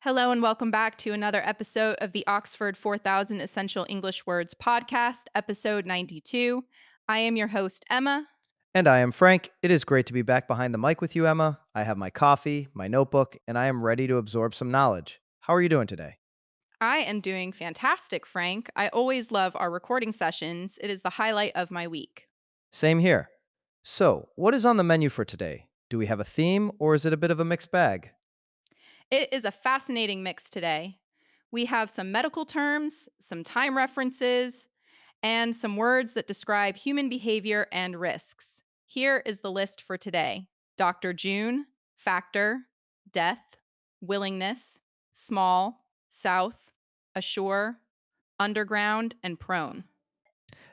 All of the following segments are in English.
Hello, and welcome back to another episode of the Oxford 4000 Essential English Words podcast, episode 92. I am your host, Emma. And I am Frank. It is great to be back behind the mic with you, Emma. I have my coffee, my notebook, and I am ready to absorb some knowledge. How are you doing today? I am doing fantastic, Frank. I always love our recording sessions. It is the highlight of my week. Same here. So, what is on the menu for today? Do we have a theme, or is it a bit of a mixed bag? It is a fascinating mix today. We have some medical terms, some time references, and some words that describe human behavior and risks. Here is the list for today: Dr. June, factor, death, willingness, small, south, assure, underground, and prone.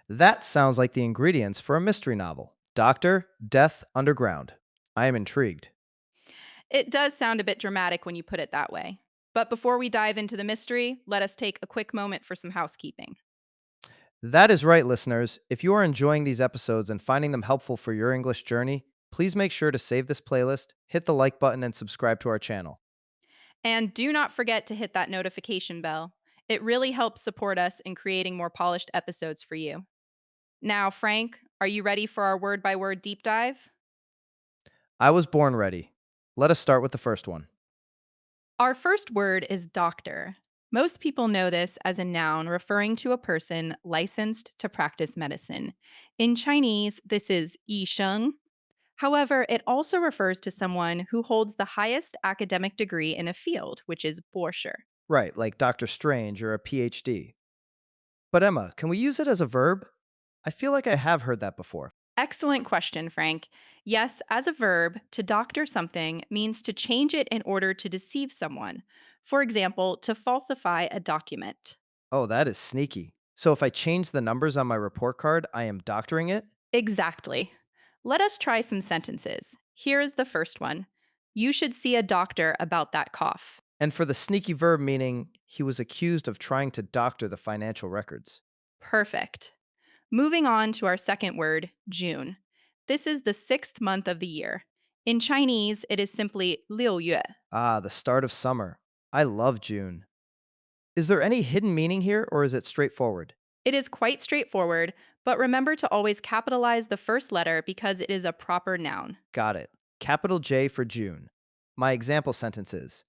That sounds like the ingredients for a mystery novel. Doctor, Death, Underground. I am intrigued. It does sound a bit dramatic when you put it that way. But before we dive into the mystery, let us take a quick moment for some housekeeping. That is right, listeners. If you are enjoying these episodes and finding them helpful for your English journey, please make sure to save this playlist, hit the like button, and subscribe to our channel. And do not forget to hit that notification bell. It really helps support us in creating more polished episodes for you. Now, Frank, are you ready for our word by word deep dive? I was born ready. Let us start with the first one. Our first word is doctor. Most people know this as a noun referring to a person licensed to practice medicine. In Chinese, this is 医生. However, it also refers to someone who holds the highest academic degree in a field, which is 博士. Right, like Doctor Strange or a PhD. But Emma, can we use it as a verb? I feel like I have heard that before. Excellent question, Frank. Yes, as a verb, to doctor something means to change it in order to deceive someone. For example, to falsify a document. Oh, that is sneaky. So if I change the numbers on my report card, I am doctoring it? Exactly. Let us try some sentences. Here is the first one. You should see a doctor about that cough. And for the sneaky verb meaning he was accused of trying to doctor the financial records. Perfect. Moving on to our second word, June. This is the sixth month of the year. In Chinese, it is simply 6月. Ah, the start of summer. I love June. Is there any hidden meaning here or is it straightforward? It is quite straightforward, but remember to always capitalize the first letter because it is a proper noun. Got it. Capital J for June. My example sentence is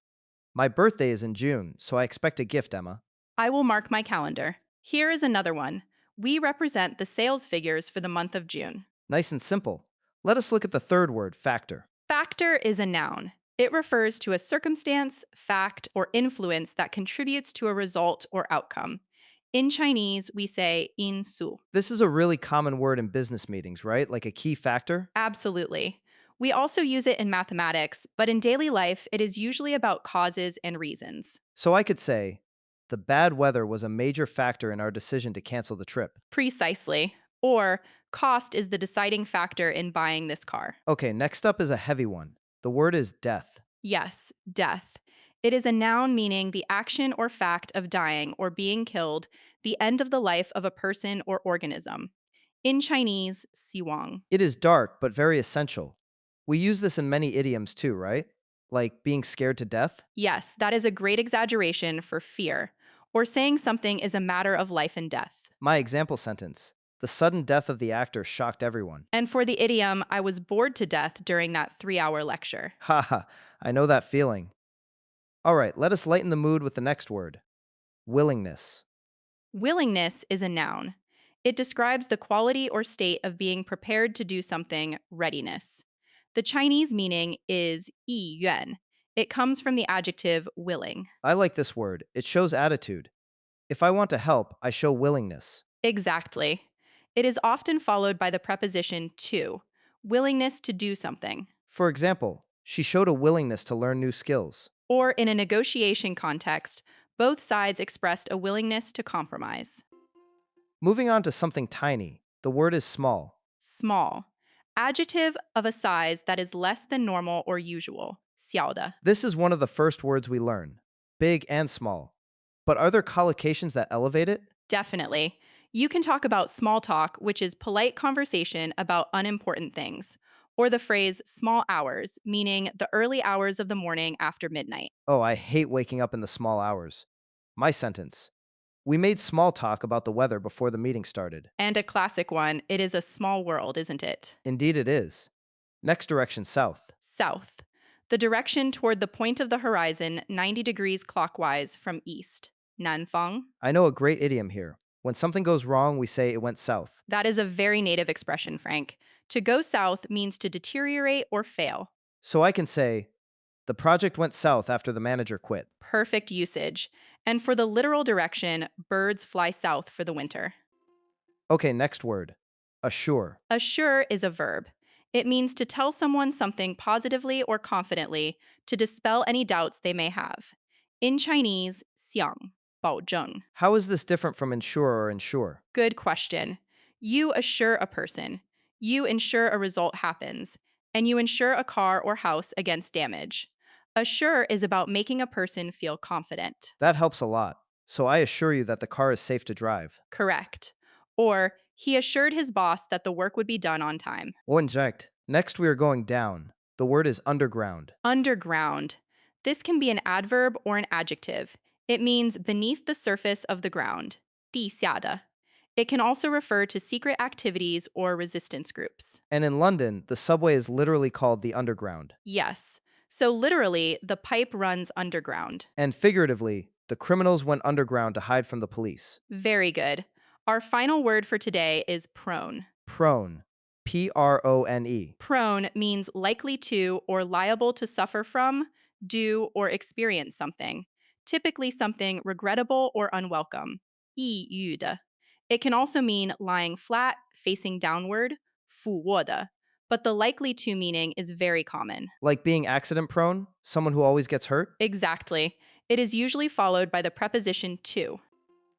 my birthday is in June, so I expect a gift, Emma. I will mark my calendar. Here is another one. We represent the sales figures for the month of June. Nice and simple. Let us look at the third word, factor. Factor is a noun. It refers to a circumstance, fact, or influence that contributes to a result or outcome. In Chinese, we say 因素. This is a really common word in business meetings, right? Like a key factor? Absolutely. We also use it in mathematics, but in daily life, it is usually about causes and reasons. So I could say, the bad weather was a major factor in our decision to cancel the trip. Precisely. Or, cost is the deciding factor in buying this car. Okay, next up is a heavy one. The word is death. Yes, death. It is a noun meaning the action or fact of dying or being killed, the end of the life of a person or organism. In Chinese, 死亡. It is dark, but very essential. We use this in many idioms too, right? Like being scared to death? Yes, that is a great exaggeration for fear, or saying something is a matter of life and death. My example sentence. The sudden death of the actor shocked everyone. And for the idiom, I was bored to death during that 3 hour lecture. Haha, I know that feeling. All right, let us lighten the mood with the next word. Willingness. Willingness is a noun. It describes the quality or state of being prepared to do something, readiness. The Chinese meaning is 意愿. It comes from the adjective willing. I like this word. It shows attitude. If I want to help, I show willingness. Exactly. It is often followed by the preposition to, willingness to do something. For example, she showed a willingness to learn new skills. Or in a negotiation context, both sides expressed a willingness to compromise. Moving on to something tiny, the word is small. Small. Adjective of a size that is less than normal or usual. 小的. This is one of the first words we learn, big and small. But are there collocations that elevate it? Definitely. You can talk about small talk, which is polite conversation about unimportant things. or the phrase small hours, meaning the early hours of the morning after midnight. Oh, I hate waking up in the small hours. My sentence. We made small talk about the weather before the meeting started. And a classic one, it is a small world, isn't it? Indeed, it is. Next direction south. South. The direction toward the point of the horizon 90 degrees clockwise from east. 南方. I know a great idiom here. When something goes wrong, we say it went south. That is a very native expression, Frank. To go south means to deteriorate or fail. So I can say, the project went south after the manager quit. Perfect usage. And for the literal direction, birds fly south for the winter. Okay, next word. Assure. Assure is a verb. It means to tell someone something positively or confidently to dispel any doubts they may have. In Chinese, 想,保证. How is this different from ensure or ensure? Good question. You assure a person. You ensure a result happens. And you insure a car or house against damage. Assure is about making a person feel confident. That helps a lot. So I assure you that the car is safe to drive. Correct. Or, he assured his boss that the work would be done on time. Inject. Next, we are going down. The word is underground. Underground. This can be an adverb or an adjective. It means beneath the surface of the ground. 地下的. It can also refer to secret activities or resistance groups. And in London, the subway is literally called the underground. Yes. So literally, the pipe runs underground. And figuratively, the criminals went underground to hide from the police. Very good. Our final word for today is prone. Prone. Prone. Prone means likely to or liable to suffer from, do, or experience something, typically something regrettable or unwelcome. 抑郁的. It can also mean lying flat, facing downward, 俯卧的, but the likely to meaning is very common. Like being accident prone? Someone who always gets hurt? Exactly. It is usually followed by the preposition to.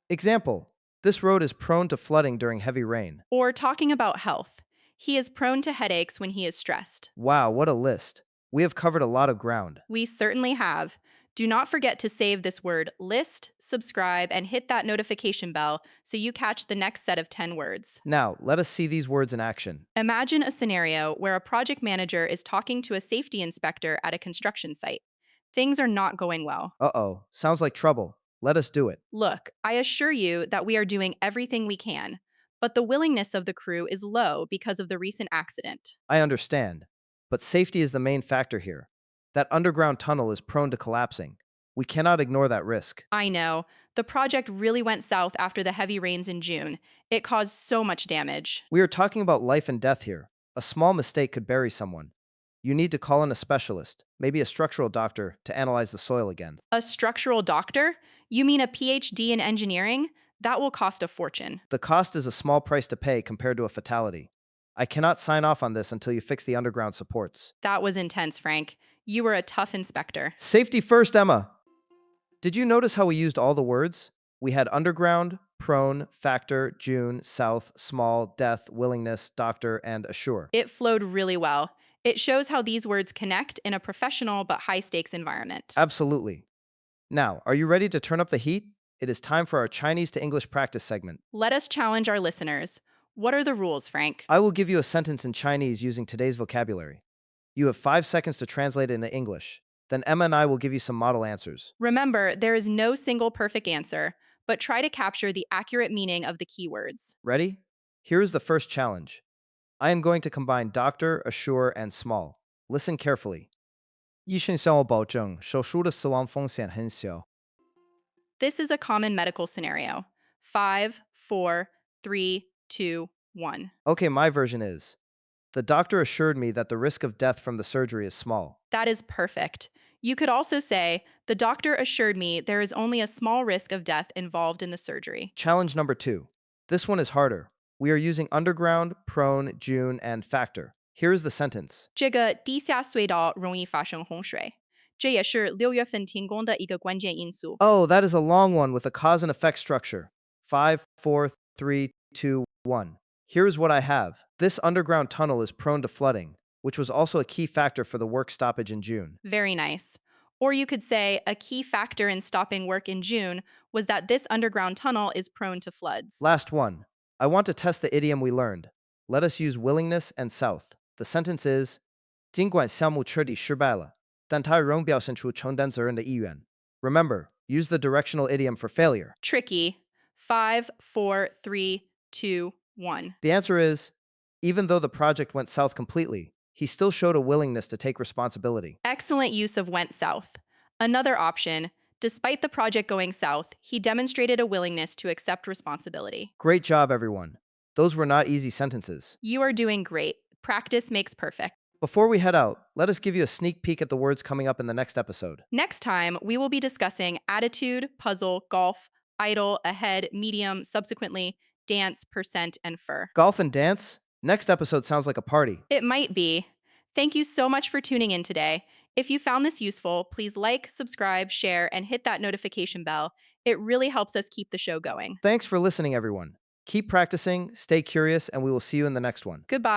Example. This road is prone to flooding during heavy rain. Or talking about health. He is prone to headaches when he is stressed. Wow, what a list. We have covered a lot of ground. We certainly have. Do not forget to save this word list, subscribe, and hit that notification bell so you catch the next set of 10 words. Now, let us see these words in action. Imagine a scenario where a project manager is talking to a safety inspector at a construction site. Things are not going well. Uh-oh, sounds like trouble. Let us do it. Look, I assure you that we are doing everything we can, but the willingness of the crew is low because of the recent accident. I understand. But safety is the main factor here. That underground tunnel is prone to collapsing. We cannot ignore that risk. I know. The project really went south after the heavy rains in June. It caused so much damage. We are talking about life and death here. A small mistake could bury someone. You need to call in a specialist, maybe a structural doctor, to analyze the soil again. A structural doctor? You mean a PhD in engineering? That will cost a fortune. The cost is a small price to pay compared to a fatality. I cannot sign off on this until you fix the underground supports. That was intense, Frank. You were a tough inspector. Safety first, Emma! Did you notice how we used all the words? We had underground, prone, factor, June, south, small, death, willingness, doctor, and assure. It flowed really well. It shows how these words connect in a professional but high stakes environment. Absolutely. Now, are you ready to turn up the heat? It is time for our Chinese to English practice segment. Let us challenge our listeners. What are the rules, Frank? I will give you a sentence in Chinese using today's vocabulary. You have 5 seconds to translate it into English. Then Emma and I will give you some model answers. Remember, there is no single perfect answer, but try to capture the accurate meaning of the keywords. Ready? Here is the first challenge. I am going to combine doctor, assure, and small. Listen carefully. 医生向我保证，手术的死亡风险很小。 This is a common medical scenario. 5, 4, 3, 2, 1. Okay, my version is. The doctor assured me that the risk of death from the surgery is small. That is perfect. You could also say, the doctor assured me there is only a small risk of death involved in the surgery. Challenge number 2. This one is harder. We are using underground, prone, June, and factor. Here is the sentence. 这个地下隧道容易发生洪水，这也是6月份停工的一个关键因素。 Oh, that is a long one with a cause and effect structure. 5, 4, 3, 2, 1. Here is what I have. This underground tunnel is prone to flooding, which was also a key factor for the work stoppage in June. Very nice. Or you could say a key factor in stopping work in June was that this underground tunnel is prone to floods. Last one. I want to test the idiom we learned. Let us use willingness and south. The sentence is 尽管项目彻底失败了，但他仍表现出承担责任的意愿. Remember, use the directional idiom for failure. Tricky. 5, 4, 3, 2, 1. The answer is, even though the project went south completely, he still showed a willingness to take responsibility. Excellent use of went south. Another option, despite the project going south, he demonstrated a willingness to accept responsibility. Great job, everyone. Those were not easy sentences. You are doing great. Practice makes perfect. Before we head out, let us give you a sneak peek at the words coming up in the next episode. Next time, we will be discussing attitude, puzzle, golf, idle, ahead, medium, subsequently, dance, percent, and fur. Golf and dance? Next episode sounds like a party. It might be. Thank you so much for tuning in today. If you found this useful, please like, subscribe, share, and hit that notification bell. It really helps us keep the show going. Thanks for listening, everyone. Keep practicing, stay curious, and we will see you in the next one. Goodbye.